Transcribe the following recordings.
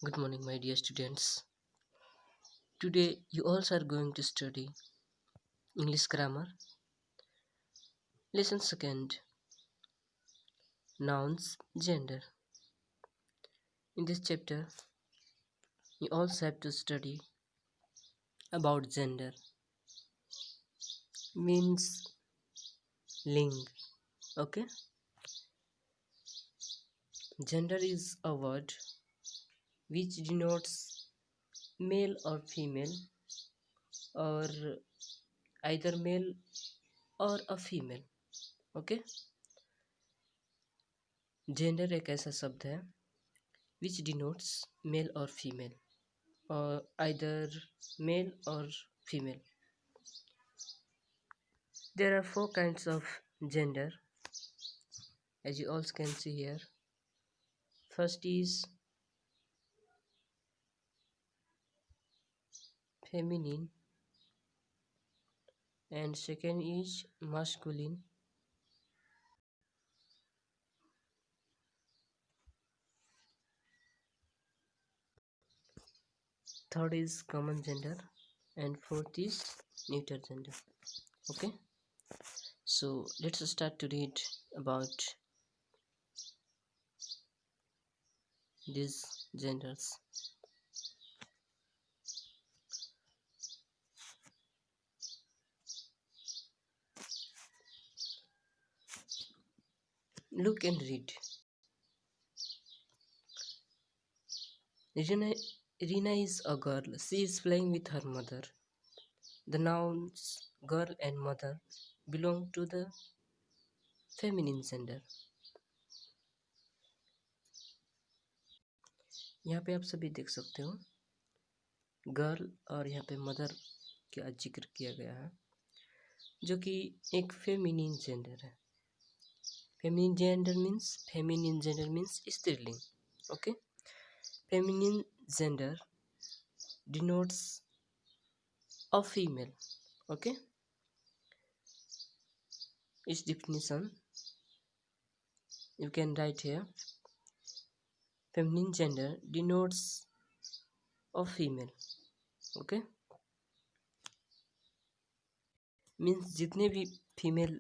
Good morning, my dear students. Today, you also are going to study English grammar. Lesson second, nouns, gender. In this chapter, you also have to study about gender, means ling. Okay, gender is a word which denotes male or female, or either male or a female. Okay, gender एक ऐसा शब्द है which denotes male or female, or either male or female. There are four kinds of gender, as you all can see here. First is feminine, and second is masculine, third is common gender, and fourth is neuter gender. Okay, so let's start to read about these genders. Look and read. Rina is a girl. She is playing with her mother. The nouns girl and mother belong to the feminine gender. यहाँ पे आप सभी देख सकते हो girl और यहाँ पे मदर का जिक्र किया गया है, जो कि एक फेमिनिन जेंडर है. फेमिनिन जेंडर मीन्स स्त्रीलिंग. Okay, feminine gender denotes a female. Okay, its definition you can write here. Feminine gender denotes a female. Okay, means जितने भी फीमेल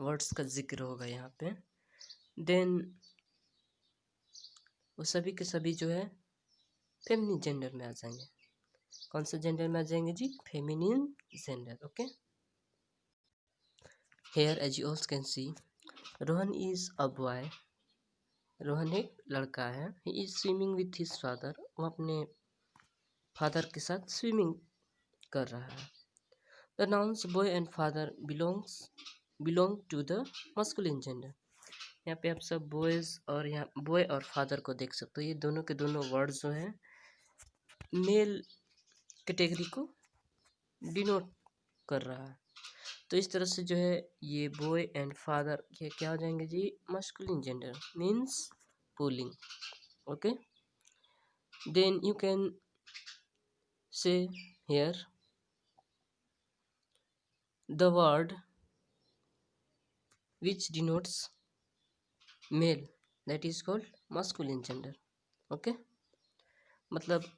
वर्ड्स का जिक्र होगा यहाँ पे, देन वो सभी के सभी जो है फेमिनिन जेंडर में आ जाएंगे. कौन सा जेंडर में आ जाएंगे जी? Feminine gender. Okay, here as you also can see, Rohan is a boy. Rohan एक लड़का है. He is swimming with his father. वो अपने फादर के साथ स्विमिंग कर रहा है. The nouns boy and father belong to the masculine gender. यहाँ पे आप सब बॉयज और यहाँ बॉय और फादर को देख सकते हो. ये दोनों के दोनों वर्ड्स जो हैं मेल कैटेगरी को डिनोट कर रहा है. तो इस तरह से जो है ये बॉय एंड फादर ये क्या हो जाएंगे जी? मस्कुलिन जेंडर मीन्स पुलिंग. Okay, then you can see here the word which denotes male, that is called masculine gender. Okay, मतलब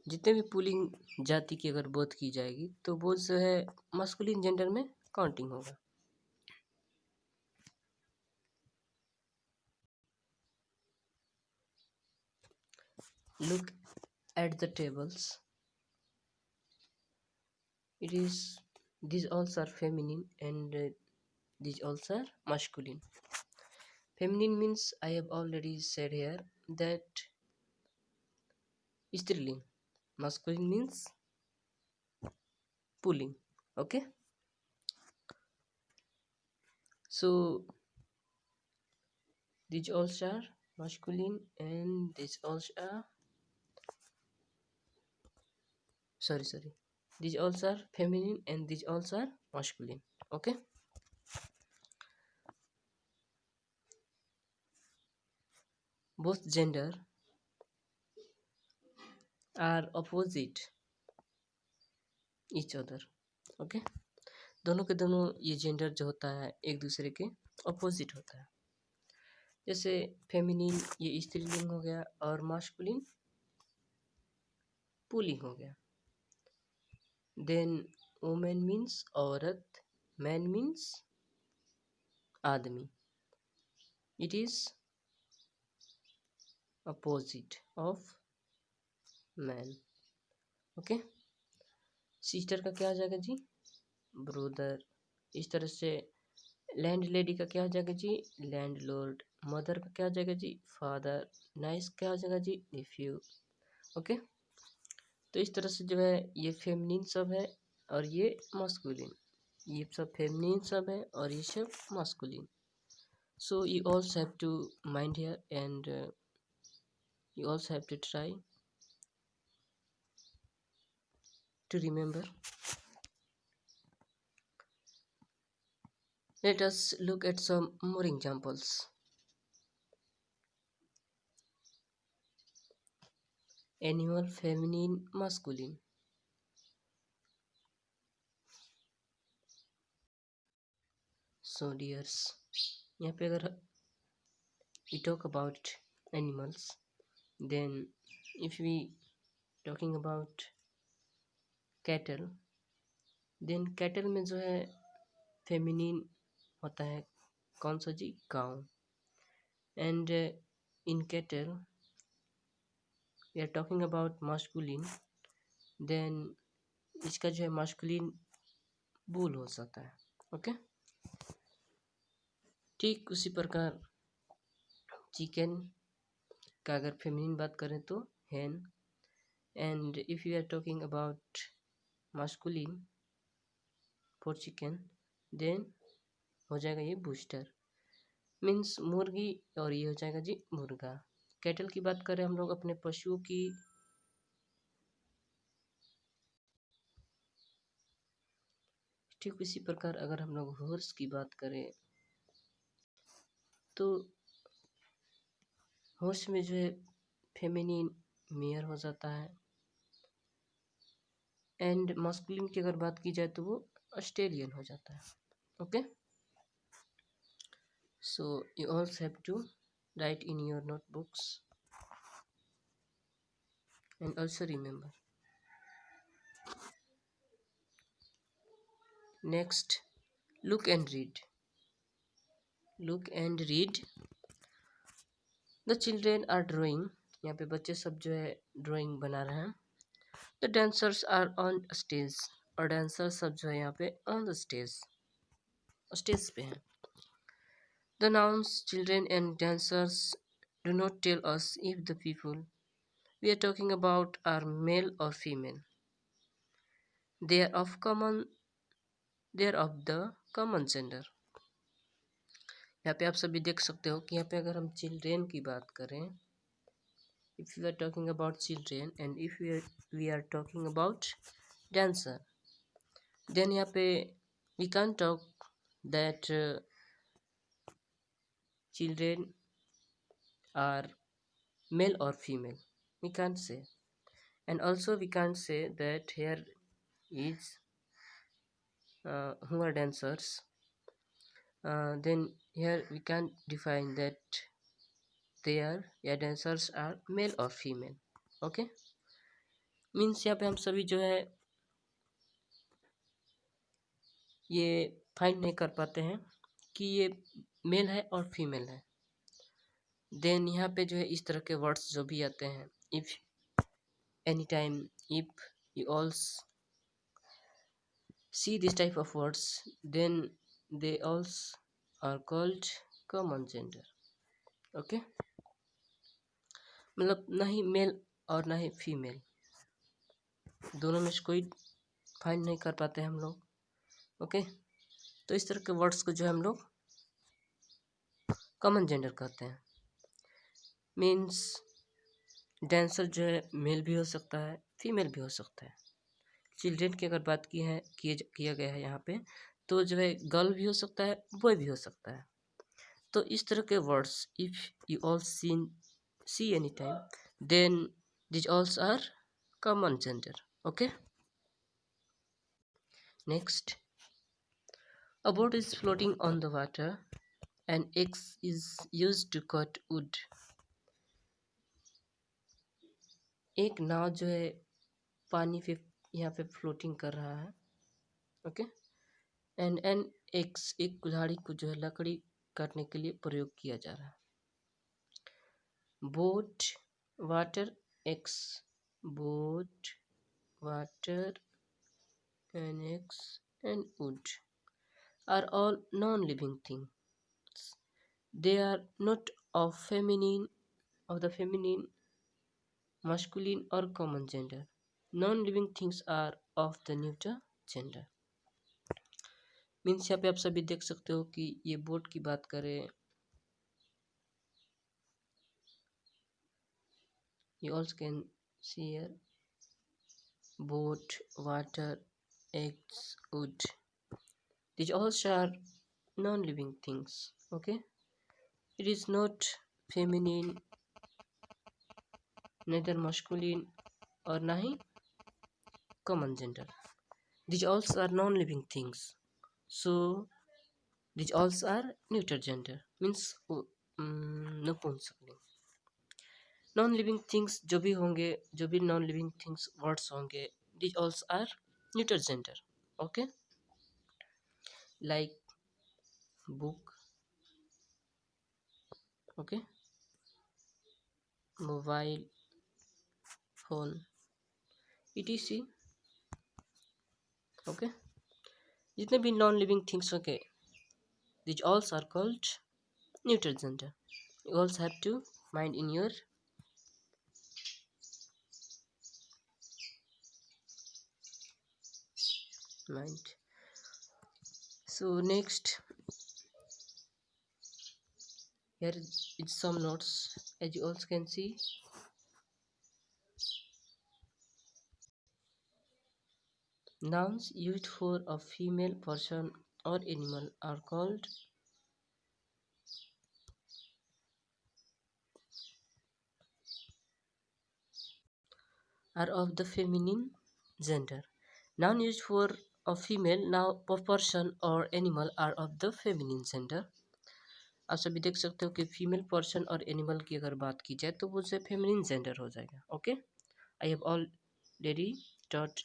जितने भी पुलिंग जाति की अगर बोध की जाएगी तो वो जो है मस्कुलिन जेंडर में काउंटिंग होगा. Look at the tables. It is these also are feminine and these also are masculine. Feminine means I have already said here that स्त्रीलिंग. Masculine means pulling. Okay, so these also are masculine and these also are these also are feminine and these also are masculine. Okay, both gender are opposite each other. Okay, दोनों के दोनों ये gender जो होता है एक दूसरे के अपोजिट होता है. जैसे फेमिनिन ये स्त्रीलिंग हो गया और मास्कुलिन पुलिंग हो गया। देन वुमेन मीन्स औरत, मैन मीन्स आदमी। It is opposite of man. Okay, sister का क्या आ जाएगा जी? ब्रदर। इस तरह से लैंड लेडी का क्या हो जाएगा जी? Land Lord. मदर का क्या हो जाएगा जी? फादर। नाइस क्या हो जाएगा जी? नेफ्यू। ओके, तो इस तरह से जो है ये फेमिनिन सब है और ये मस्कुलिन, ये सब फेमिनिन सब है और ये सब masculine. So you also have to mind here and you also have to try to remember. Let us look at some more examples. Animal feminine masculine. So dears, यहाँ पे अगर we talk about animals, then if we talking about cattle, then cattle में जो है feminine होता है कौन सा जी? Cow. And in cattle we are talking about masculine, then इसका जो है मास्कुलिन बुल हो सकता है। ओके, ठीक उसी प्रकार चिकन का अगर फेमिनिन बात करें तो hen. And if you are talking about masculine for chicken, then हो जाएगा ये बूस्टर मीन्स मुर्गी, और ये हो जाएगा जी मुर्गा। कैटल की बात करें हम लोग अपने पशुओं की, ठीक इसी प्रकार अगर हम लोग हॉर्स की बात करें तो हॉर्स में जो है फेमिनिन मेयर हो जाता है। एंड मस्कुलिन की अगर बात की जाए तो वो ऑस्ट्रेलियन हो जाता है। Okay, so you also have to write in your notebooks and also remember. Next, look and read. Look and read. The children are drawing, यहाँ पे बच्चे सब जो है ड्राइंग बना रहे हैं। The dancers are on stage, और डांसर सब जो है यहाँ पे ऑन द स्टेज, स्टेज पे हैं। The nouns children and dancers do not tell us if the people we are talking about are male or female. They are of the common gender. यहाँ पे आप सभी देख सकते हो कि यहाँ पे अगर हम चिल्ड्रेन की बात करें, if you are talking about children and if we are talking about dancer, then यहाँ पे we can't talk that children are male or female, we can't say. And also we can't say that here is who are dancers, then here we can't define that they are, yeah, dancers are male or female. okay, means यहाँ पे हम सभी जो है ये find नहीं कर पाते हैं कि ये मेल है और फीमेल है। देन यहाँ पे जो है इस तरह के वर्ड्स जो भी आते हैं, if any time if you all see this type of words, then they all are called common gender. Okay, मतलब ना ही मेल और ना ही फीमेल, दोनों में से कोई फाइंड नहीं कर पाते हम लोग। ओके, तो इस तरह के वर्ड्स को जो है हम लोग कॉमन जेंडर कहते हैं। मीन्स डांसर जो है मेल भी हो सकता है, फीमेल भी हो सकता है। चिल्ड्रेन की अगर बात की है किया गया है यहाँ पे, तो जो है गर्ल भी हो सकता है, बॉय भी हो सकता है। तो इस तरह के words if you all see any time, then this all are common gender. Okay, next, a boat is floating on the water, an axe is used to cut wood। एक नाव जो है पानी पे यहाँ पे फ्लोटिंग कर रहा है। ओके, एंड एन एक्स एक कुल्हाड़ी को जो है लकड़ी काटने के लिए प्रयोग किया जा रहा है। Boat water axe, boat water an axe and wood are all non-living things. They are not of the feminine, masculine or common gender. Non-living things are of the neuter gender. Means यहाँ पे आप सभी देख सकते हो कि ये boat की बात करें, you also can see here boat, water, eggs, wood. These also are non-living things. Okay, it is not feminine, neither masculine और ना ही common gender. These also are non-living things. So these also are neuter gender, means नपुंसकलिंग। non-living things जो भी होंगे, जो भी non-living things words होंगे, these also are neuter gender. Okay, like book, okay, mobile phone, etc. Okay, जितने भी non-living things होंगे, these also are called neuter gender. You also have to mind in your mind. So next, here is some notes. As you also can see, nouns used for a female person or animal are called are of the feminine gender. Noun used for a female now person or animal are of the feminine gender. आप सभी देख सकते हो कि female person और animal की अगर बात की जाए तो वो से फेमिनिन जेंडर हो जाएगा। Okay, I have already taught.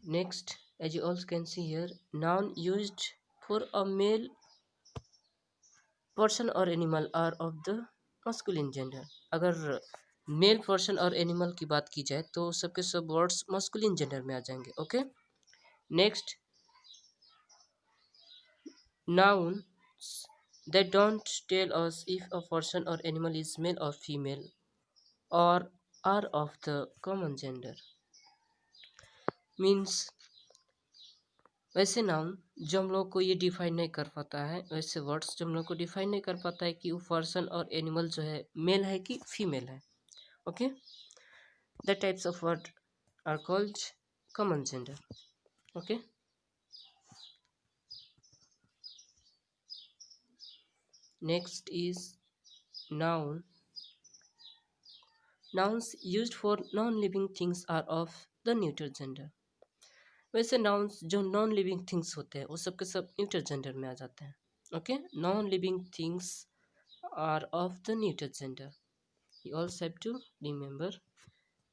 Next, as you also can see here, noun used for a male person और animal are of the masculine gender. अगर मेल पर्सन और एनिमल की बात की जाए तो सबके सब वर्ड्स मस्कुलिन जेंडर में आ जाएंगे। Okay, next, nouns that don't tell us if a person or animal is male or female or are of the common gender, means वैसे नाउन जो हम लोग को ये डिफाइन नहीं कर पाता है, वैसे वर्ड्स जो हम लोग को डिफाइन नहीं कर पाता है कि वो पर्सन और एनिमल जो है मेल है कि फीमेल है। Okay, the types of word are called common gender. Okay, next is noun. Nouns used for non-living things are of the neuter gender. वैसे nouns जो non-living things होते हैं वो सब के सब neuter gender में आ जाते हैं। Okay, non-living things are of the neuter gender. You also have to remember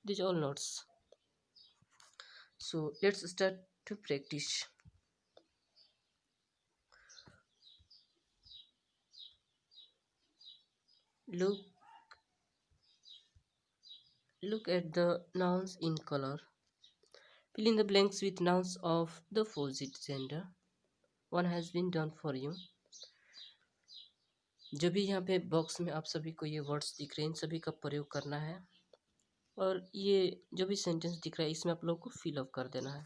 these all notes. So let's start to practice. Look at the nouns in color. Fill in the blanks with nouns of the opposite gender. One has been done for you. जब भी यहाँ पे box में आप सभी को ये words दिख रहे हैं, इन सभी का प्रयोग करना है और ये जो भी सेंटेंस दिख रहा है इसमें आप लोग को फिल अप कर देना है।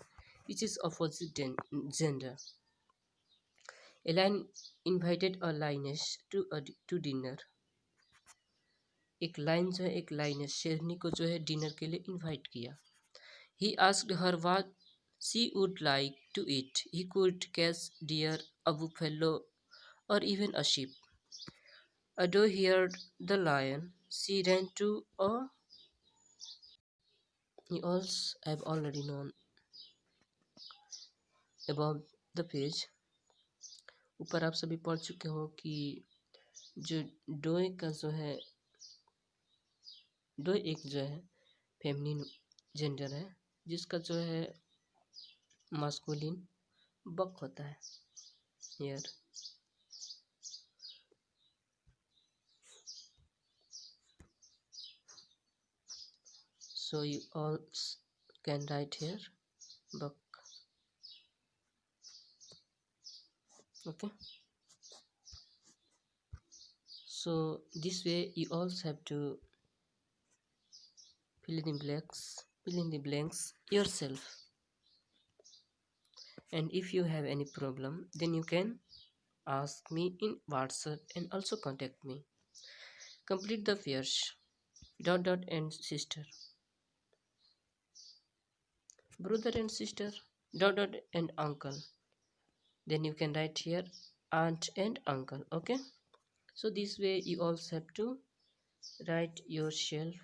Which is opposite gender. A lion invited a lioness to dinner. एक लाइन जो है, एक लाइनेस शेरनी को जो है डिनर के लिए इन्वाइट किया। He asked her what she would like to eat. He could catch deer, a buffalo or even a sheep. Ado heard the lion. She ran to a. You also have already known about the page. ऊपर आप सभी पढ़ चुके हो कि जो डोए का जो है, डोए एक जो है फेमिनिन जेंडर है, जिसका जो है मास्कुलिन बक होता है here. So you all can write here buck. Okay, so this way you also have to fill in the blanks yourself, and if you have any problem then you can ask me in WhatsApp and also contact me. Complete the pairs dot dot and sister, brother and sister, dot dot and uncle. Then you can write here aunt and uncle. Okay, so this way you also have to write yourself.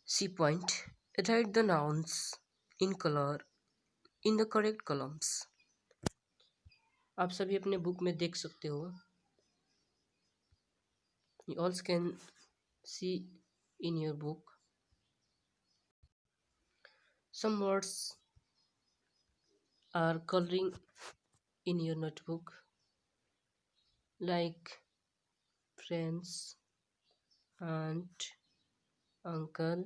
C point, write the nouns in color in the correct columns. आप सभी अपने book में देख सकते हो. You also can see in your book some words are coloring in your notebook, like friends, aunt, uncle,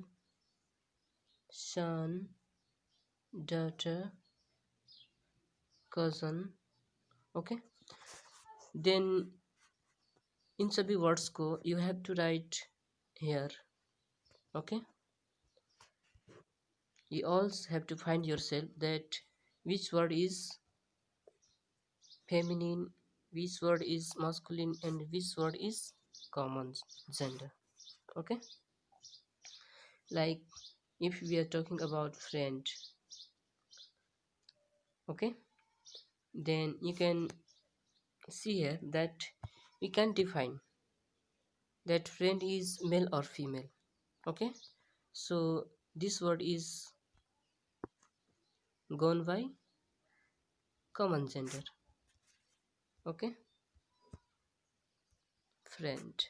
son, daughter, cousin. Okay, then इन सभी words को you have to write here. Okay, you also have to find yourself that which word is feminine, which word is masculine, and which word is common gender. Okay, like if we are talking about friend, okay, then you can see here that we can define that friend is male or female. Okay, so this word is gone by common gender. Okay, friend.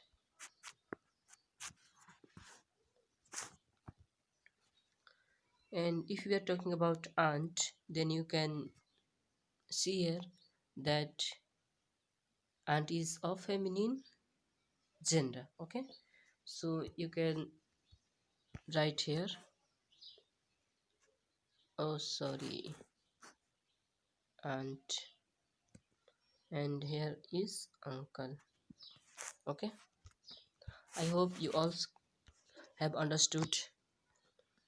And if we are talking about aunt, then you can see here that aunt is of feminine gender. Okay, so you can write here, oh sorry, aunt, and here is uncle. Okay, I hope you all have understood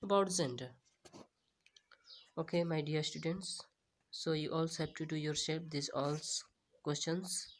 about gender. Okay, my dear students, so you also have to do yourself these all questions.